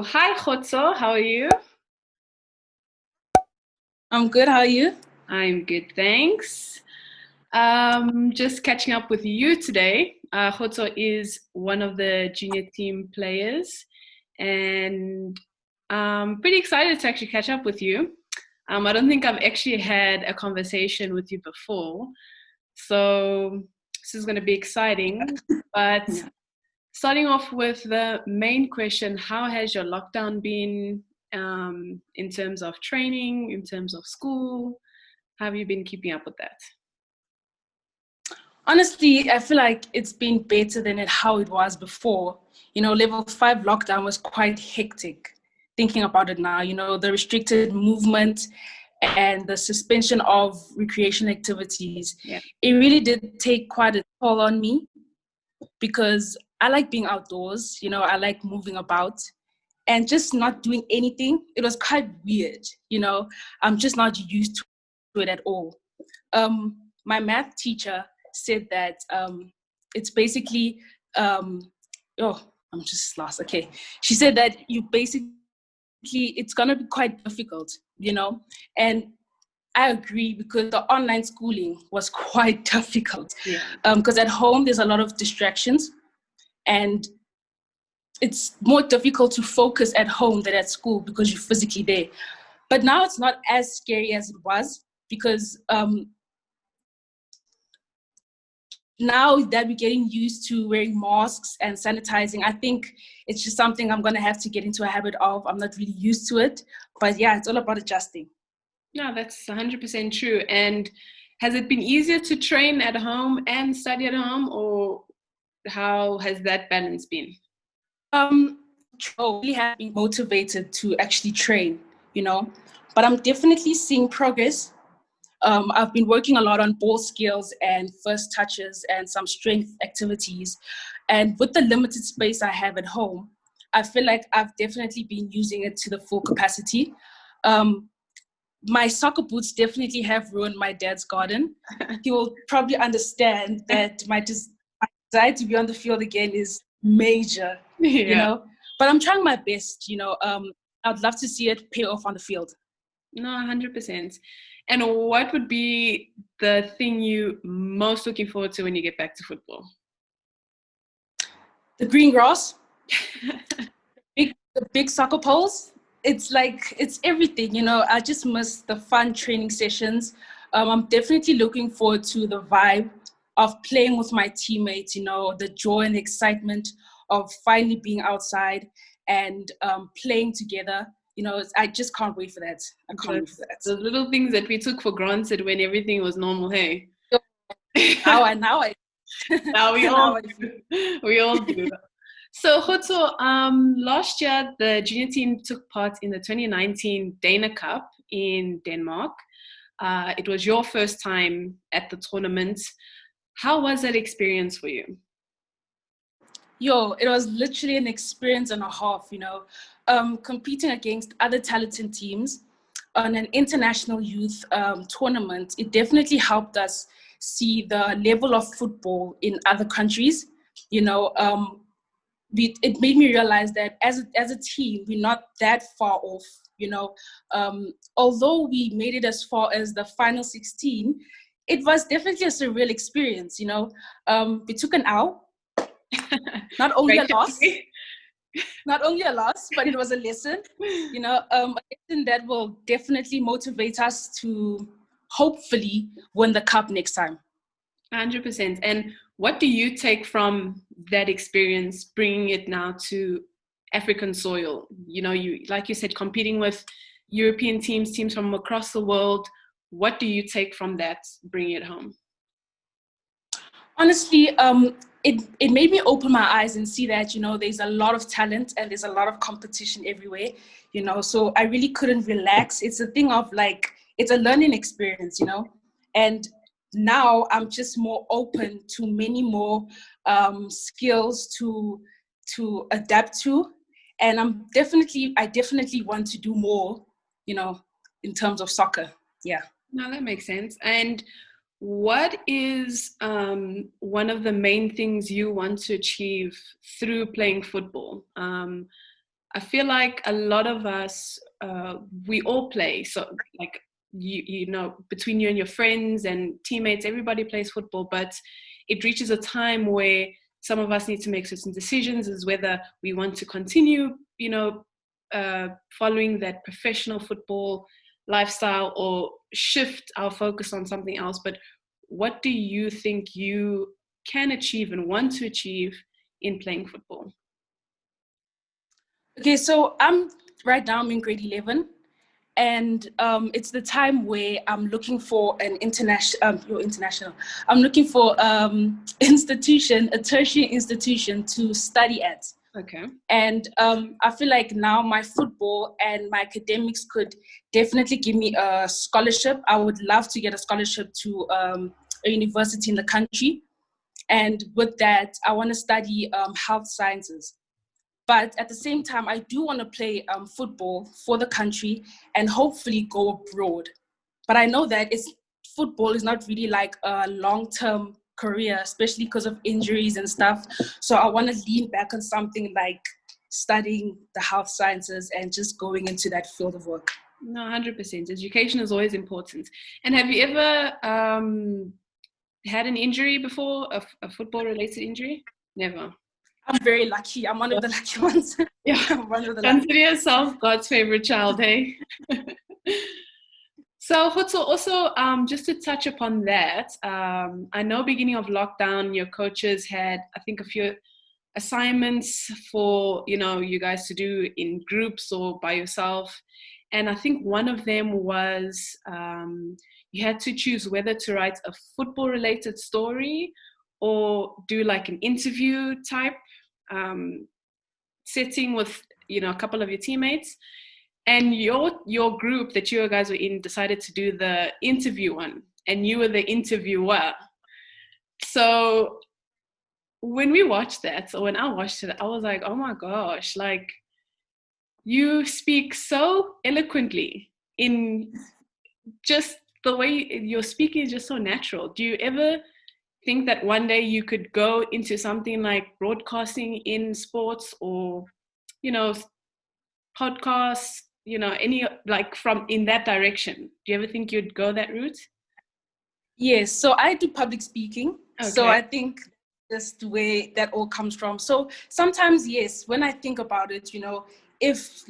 Hi Khotso, how are you? I'm good. How are you? I'm good, thanks. Just catching up with you today. Khotso is one of the junior team players, and I'm pretty excited to actually catch up with you. I don't think I've actually had a conversation with you before, so this is going to be exciting. But Yeah. starting off with the main question, how has your lockdown been in terms of training, in terms of school? How have you been keeping up with that? Honestly, I feel like it's been better than how it was before. Level 5 lockdown was quite hectic. Thinking about it now, the restricted movement and the suspension of recreation activities, Yeah. it really did take quite a toll on me because I like being outdoors, I like moving about and just not doing anything. It was quite weird, I'm just not used to it at all. My math teacher said that it's basically, oh, I'm just lost. Okay. She said that it's going to be quite difficult, and I agree because the online schooling was quite difficult. Yeah. Because at home, there's a lot of distractions and it's more difficult to focus at home than at school because you're physically there. But now it's not as scary as it was because now that we're getting used to wearing masks and sanitizing, I think it's just something I'm going to have to get into a habit of. I'm not really used to it. But yeah, it's all about adjusting. No, that's 100% true. And has it been easier to train at home and study at home, or how has that balance been? Um, really have been motivated to actually train, you know, but I'm definitely seeing progress. I've been working a lot on ball skills and first touches and some strength activities. And with the limited space I have at home, I feel like I've definitely been using it to the full capacity. Um, my soccer boots definitely have ruined my dad's garden. He will probably understand that my desire to be on the field again is major, you Yeah. know. But I'm trying my best, I'd love to see it pay off on the field. No, 100%. And what would be the thing you most looking forward to when you get back to football? The green grass, the big soccer poles. It's like it's everything, I just miss the fun training sessions. I'm definitely looking forward to the vibe of playing with my teammates, the joy and excitement of finally being outside and playing together. I just can't wait for that. I can't wait for Those little things that we took for granted when everything was normal, hey? that. Now I Now we all now I do. We all do. So, Khotso, last year the junior team took part in the 2019 Dana Cup in Denmark. It was your first time at the tournament. How was that experience for you? It was literally an experience and a half, competing against other talented teams on an international youth tournament. It definitely helped us see the level of football in other countries. It made me realize that as a team, we're not that far off. Although we made it as far as the final 16, it was definitely a surreal experience. We took an L, not only a loss, Righteously. but it was a lesson. A lesson that will definitely motivate us to hopefully win the cup next time. 100%. And what do you take from that experience, bringing it now to African soil? You like you said, competing with European teams from across the world. What do you take from that, bringing it home? Honestly, it made me open my eyes and see that there's a lot of talent and there's a lot of competition everywhere. So I really couldn't relax. It's a thing of like it's a learning experience, and now I'm just more open to many more skills to adapt to, and I definitely want to do more, in terms of soccer. Yeah. No, that makes sense. And what is one of the main things you want to achieve through playing football? I feel like a lot of us, we all play. So like, you know, between you and your friends and teammates, everybody plays football, but it reaches a time where some of us need to make certain decisions as whether we want to continue, you know, following that professional football lifestyle or shift our focus on something else. But what do you think you can achieve and want to achieve in playing football? Okay, so right now I'm in grade 11, and it's the time where I'm looking for an international. I'm looking for institution, a tertiary institution to study at. Okay. And I feel like now my football and my academics could definitely give me a scholarship. I would love to get a scholarship to a university in the country. And with that, I want to study health sciences. But at the same time, I do want to play football for the country and hopefully go abroad. But I know that football is not really like a long-term career, especially because of injuries and stuff. So I want to lean back on something like studying the health sciences and just going into that field of work. No, 100%. Education is always important. And have you ever had an injury before, a football-related injury? Never. I'm very lucky. I'm one of the lucky ones. Yeah. Consider yourself God's favorite child, hey? So, Khotso, also, just to touch upon that, I know beginning of lockdown, your coaches had, I think, a few assignments for, you know, you guys to do in groups or by yourself. And I think one of them was you had to choose whether to write a football-related story or do like an interview type setting with, you know, a couple of your teammates. And your group that you guys were in decided to do the interview one, and you were the interviewer. So when we watched that, or when I watched it, I was like, oh my gosh, like, you speak so eloquently in just the way you're speaking is just so natural. Do you ever think that one day you could go into something like broadcasting in sports, or, you know, podcasts, you know, any like from in that direction? Do you ever think you'd go that route? Yes, so I do public speaking. Okay. So I think that's the way that all comes from. So sometimes, yes, when I think about it, you know, if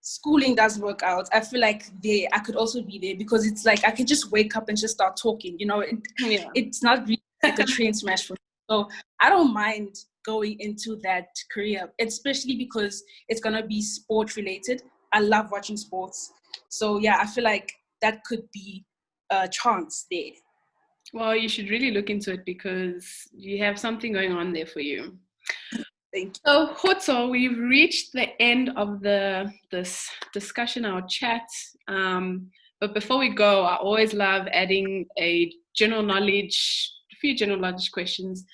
schooling doesn't work out, I feel like I could also be there, because it's like I can just wake up and just start talking, you know. It's not really like a train smash for me. So I don't mind going into that career, especially because it's going to be sport related. I love watching sports. So yeah, I feel like that could be a chance there. Well, you should really look into it, because you have something going on there for you. Thank you. So, Khotso, we've reached the end of this discussion, our chat. But before we go, I always love adding a few general knowledge questions.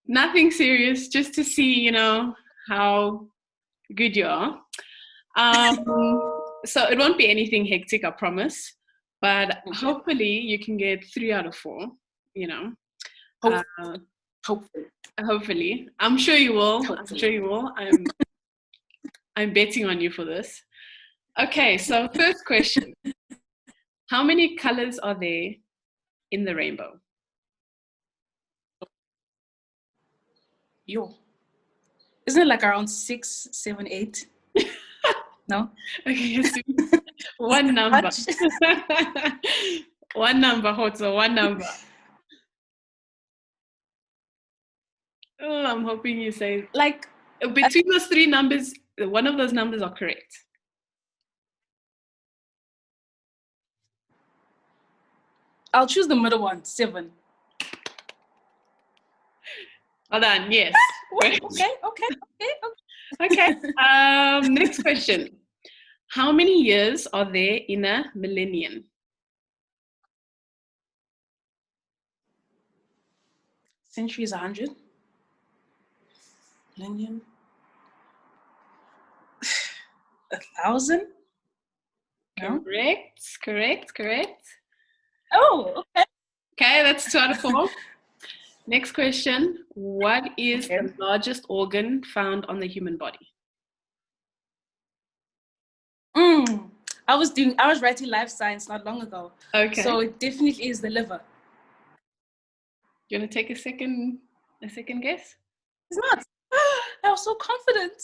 Nothing serious, just to see, you know, how good you are. So it won't be anything hectic, I promise. But hopefully you can get 3 out of 4, you know. Hopefully. I'm sure you will. Hopefully. I'm sure you will. I'm betting on you for this. Okay, so first question. How many colors are there in the rainbow? Isn't it like around 6, 7, 8? No? Okay, one number. One number, Khotso, one number. Oh, I'm hoping you say, like, between those 3 numbers, one of those numbers are correct. I'll choose the middle one, 7. Well done, yes. Okay. Next question. How many years are there in a millennium? Century is 100. Millennium. 1,000? No? Correct. Oh, okay. Okay, that's 2 out of 4. Next question. What is Okay. the largest organ found on the human body? I was writing life science not long ago. Okay. So it definitely is the liver. You want to take a second guess? It's not. I was so confident.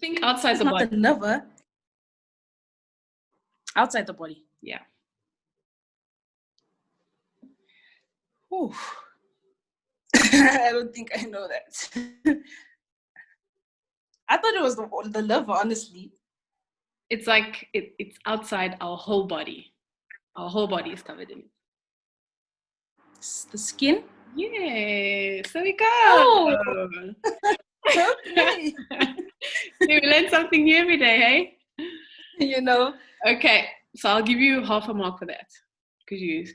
Think outside the not body. The liver. Outside the body. Yeah. Ooh. I don't think I know that. I thought it was the liver, honestly. It's like it's outside our whole body. Our whole body is covered in it. It's the skin? Yes, there we go. Oh. Okay. We learn something new every day, hey? You know. Okay, so I'll give you half a mark for that. Okay.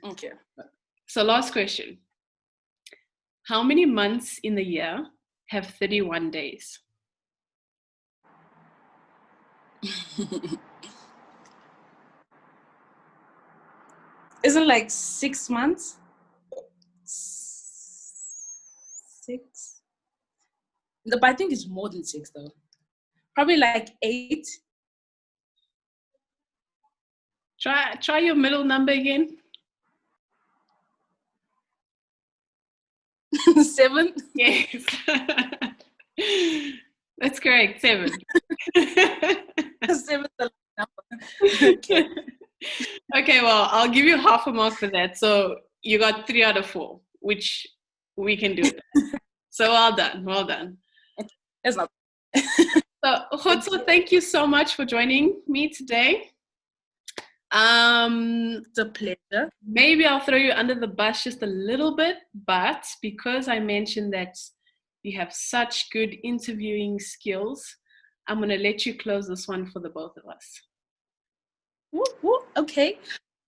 So last question. How many months in the year have 31 days? Isn't like 6 months? 6? But I think it's more than 6 though. Probably like 8. Try your middle number again. 7? Yes. That's correct. 7. 7 the number. Okay. Okay, well, I'll give you half a mark for that. So you got 3 out of 4, which we can do. So well done. Well done. It's not. So Khotso, thank you so much for joining me today. It's a pleasure. Maybe I'll throw you under the bus just a little bit, but because I mentioned that you have such good interviewing skills, I'm going to let you close this one for the both of us. Okay.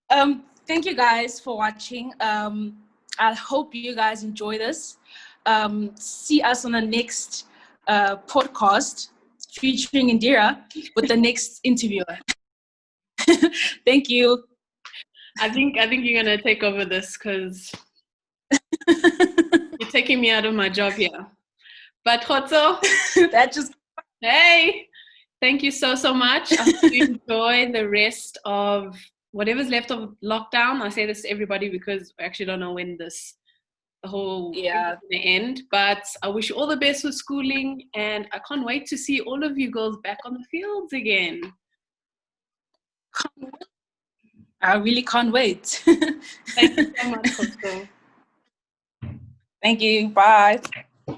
Thank you guys for watching. I hope you guys enjoy this. See us on the next podcast featuring Indira with the next interviewer. Thank you. I think you're gonna take over this because you're taking me out of my job here. But Khotso, hey, thank you so much. I hope you enjoy the rest of whatever's left of lockdown. I say this to everybody because I actually don't know when the whole thing is going to end. But I wish you all the best with schooling, and I can't wait to see all of you girls back on the fields again. I really can't wait. Thank you so much, Khotso. Thank you. Bye.